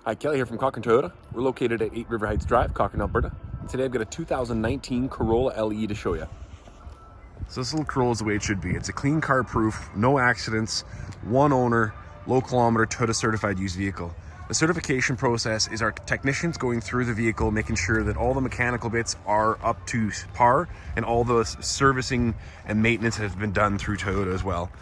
Hi, Kelly here from Cochrane Toyota. We're located at 8 River Heights Drive, Cochrane, Alberta. Today I've got a 2019 Corolla LE to show you. So this little Corolla is the way it should be. It's a clean car proof, no accidents, one owner, low kilometer Toyota certified used vehicle. The certification process is our technicians going through the vehicle, making sure that all the mechanical bits are up to par and all the servicing and maintenance has been done through Toyota as well.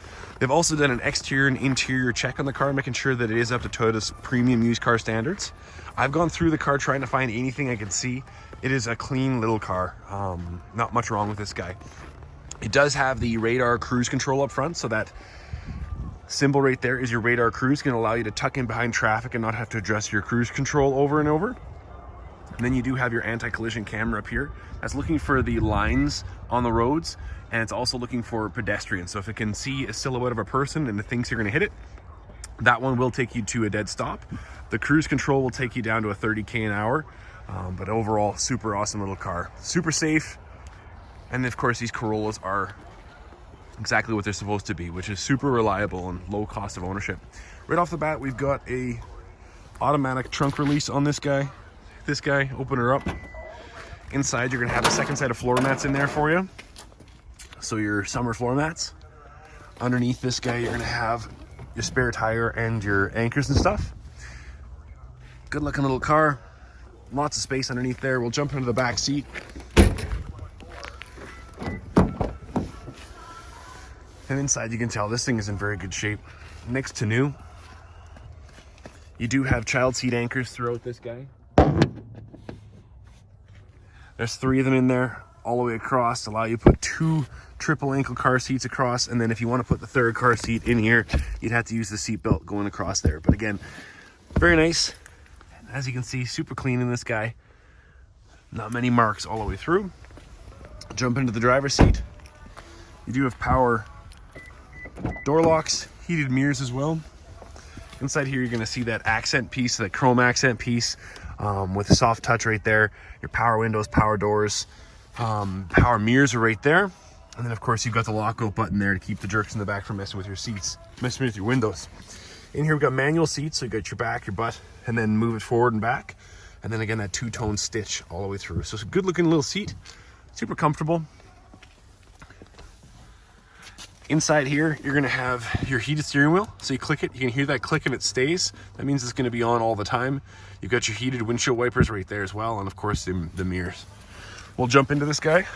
They've also done an exterior and interior check on the car, making sure that it is up to Toyota's premium used car standards. I've gone through the car trying to find anything I can see. It is a clean little car. Not much wrong with this guy. It does have the radar cruise control up front, so that symbol right there is your radar cruise. Going to allow you to tuck in behind traffic and not have to adjust your cruise control over and over. And then you do have your anti-collision camera up here that's looking for the lines on the roads, and it's also looking for pedestrians. So if it can see a silhouette of a person and it thinks you're going to hit it, that one will take you to a dead stop. The cruise control will take you down to a 30k an hour, but overall super awesome little car, super safe. And of course these Corollas are exactly what they're supposed to be, which is super reliable and low cost of ownership. Right off the bat, we've got a automatic trunk release on this guy. Open her up. Inside, you're gonna have a second set of floor mats in there for you. So your summer floor mats. Underneath this guy, you're gonna have your spare tire and your anchors and stuff. Good looking little car. Lots of space underneath there. We'll jump into the back seat. And inside you can tell this thing is in very good shape. Next to new. You do have child seat anchors throughout this guy. There's 3 of them in there all the way across to allow you to put 2 triple ankle car seats across. And then if you want to put the 3rd car seat in here, you'd have to use the seat belt going across there. But again, very nice. As you can see, super clean in this guy. Not many marks all the way through. Jump into the driver's seat. You do have power door locks, heated mirrors as well. Inside here, you're going to see that accent piece, that chrome accent piece with a soft touch right there. Your power windows, power doors, power mirrors are right there. And then, of course, you've got the lock-out button there to keep the jerks in the back from messing with your seats, messing with your windows. In here, we've got manual seats, so you got your back, your butt, and then move it forward and back. And then again, that 2-tone stitch all the way through. So it's a good-looking little seat, super comfortable. Inside here, you're gonna have your heated steering wheel. So you click it, you can hear that click and it stays. That means it's gonna be on all the time. You've got your heated windshield wipers right there as well. And of course, the mirrors. We'll jump into this guy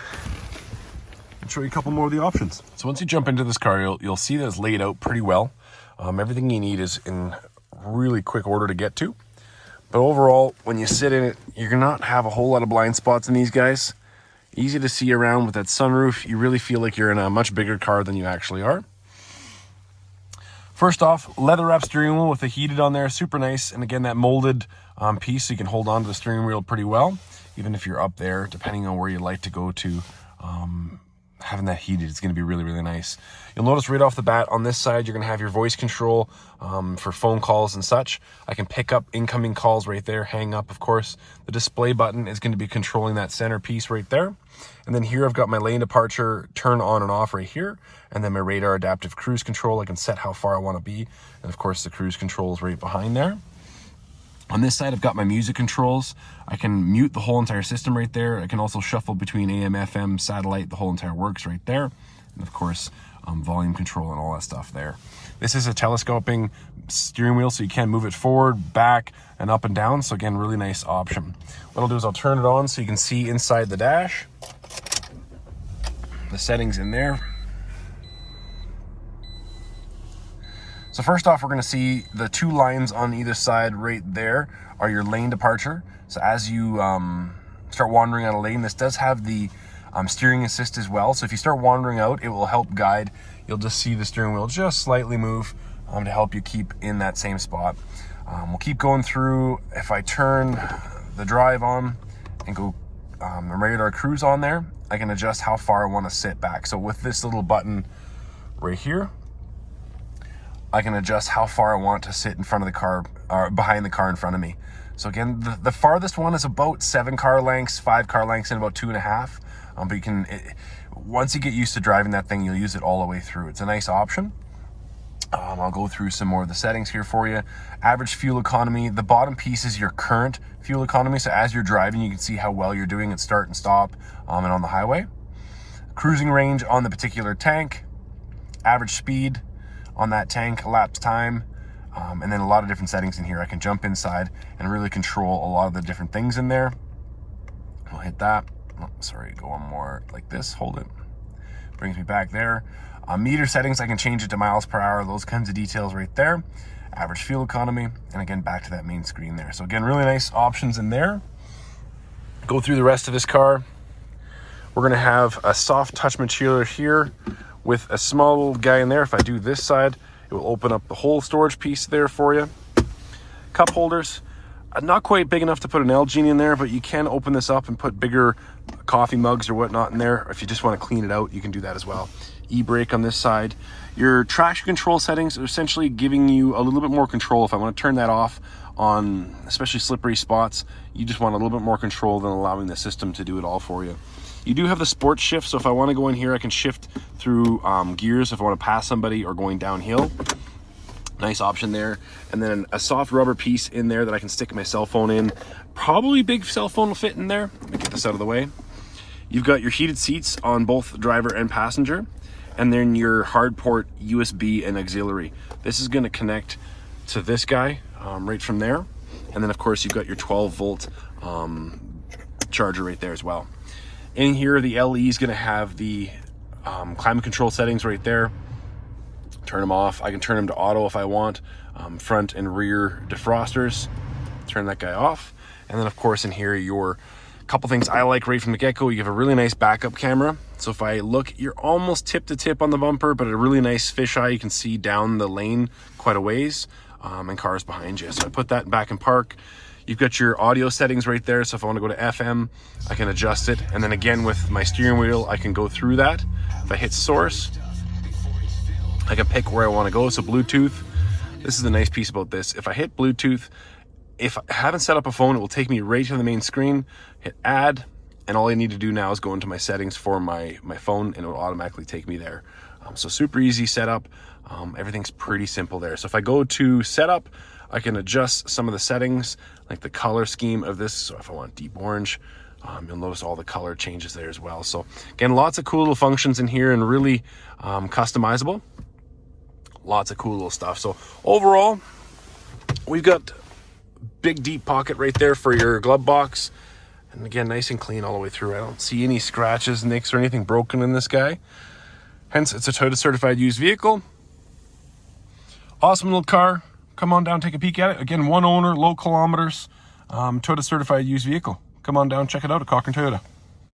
and show you a couple more of the options. So once you jump into this car, you'll see that it's laid out pretty well. Everything you need is in really quick order to get to. But overall, when you sit in it, you're gonna not have a whole lot of blind spots in these guys. Easy to see around with that sunroof. You really feel like you're in a much bigger car than you actually are. First off, leather wrap steering wheel with the heated on there, super nice. And again, that molded piece, so you can hold on to the steering wheel pretty well, even if you're up there, depending on where you'd like to go to. Having that heated is going to be really, really nice. You'll notice right off the bat on this side, you're going to have your voice control for phone calls and such. I can pick up incoming calls right there, hang up, of course. The display button is going to be controlling that center piece right there. And then here I've got my lane departure turn on and off right here. And then my radar adaptive cruise control. I can set how far I want to be. And of course the cruise control is right behind there. On this side, I've got my music controls. I can mute the whole entire system right there. I can also shuffle between AM, FM, satellite, the whole entire works right there. And of course, volume control and all that stuff there. This is a telescoping steering wheel, so you can move it forward, back, and up and down. So again, really nice option. What I'll do is I'll turn it on so you can see inside the dash. The settings in there. So first off, we're going to see the 2 lines on either side right there are your lane departure. So as you start wandering out of lane, this does have the steering assist as well. So if you start wandering out, it will help guide. You'll just see the steering wheel just slightly move to help you keep in that same spot. We'll keep going through. If I turn the drive on and go radar cruise on there, I can adjust how far I want to sit back. So with this little button right here, I can adjust how far I want to sit in front of the car, or behind the car in front of me. So again, the farthest one is about 7 car lengths, 5 car lengths, and about 2.5. But you can, once you get used to driving that thing, you'll use it all the way through. It's a nice option. I'll go through some more of the settings here for you. Average fuel economy. The bottom piece is your current fuel economy. So as you're driving, you can see how well you're doing at start and stop and on the highway. Cruising range on the particular tank. Average speed on that tank, elapsed time. And then a lot of different settings in here. I can jump inside and really control a lot of the different things in there. I'll hit that. Oh, sorry, go one more like this. Hold it. Brings me back there. Meter settings, I can change it to miles per hour. Those kinds of details right there. Average fuel economy. And again, back to that main screen there. So again, really nice options in there. Go through the rest of this car. We're going to have a soft touch material here with a small little guy in there. If I do this side, it will open up the whole storage piece there for you. Cup holders. Not quite big enough to put an LG in there, but you can open this up and put bigger coffee mugs or whatnot in there. If you just want to clean it out, you can do that as well. E-brake on this side. Your traction control settings are essentially giving you a little bit more control. If I want to turn that off on especially slippery spots, you just want a little bit more control than allowing the system to do it all for you. You do have the sports shift, so if I want to go in here, I can shift through gears if I want to pass somebody or going downhill. Nice option there. And then a soft rubber piece in there that I can stick my cell phone in. Probably big cell phone will fit in there. Let me get this out of the way. You've got your heated seats on both driver and passenger, and then your hard port USB and auxiliary. This is going to connect to this guy right from there. And then of course you've got your 12-volt charger right there as well. In here, the LE is going to have the climate control settings right there. Turn them off. I can turn them to auto if I want. Front and rear defrosters. Turn that guy off. And then of course in here, your couple things I like right from the get-go. You have a really nice backup camera. So if I look, you're almost tip to tip on the bumper, but a really nice fisheye. You can see down the lane quite a ways, and cars behind you. So I put that back in park. You've got your audio settings right there. So if I want to go to FM, I can adjust it. And then again, with my steering wheel, I can go through that. If I hit source, I can pick where I want to go. So Bluetooth, this is the nice piece about this. If I hit Bluetooth, if I haven't set up a phone, it will take me right to the main screen, hit add, and all I need to do now is go into my settings for my phone and it will automatically take me there. So super easy setup. Everything's pretty simple there. So if I go to setup, I can adjust some of the settings, like the color scheme of this. So if I want deep orange, you'll notice all the color changes there as well. So again, lots of cool little functions in here and really customizable. Lots of cool little stuff. So overall, we've got big deep pocket right there for your glove box. And again, nice and clean all the way through. I don't see any scratches, nicks, or anything broken in this guy. Hence, it's a Toyota certified used vehicle. Awesome little car. Come on down, take a peek at it. Again, one owner, low kilometers, Toyota certified used vehicle. Come on down, check it out at Cochrane Toyota.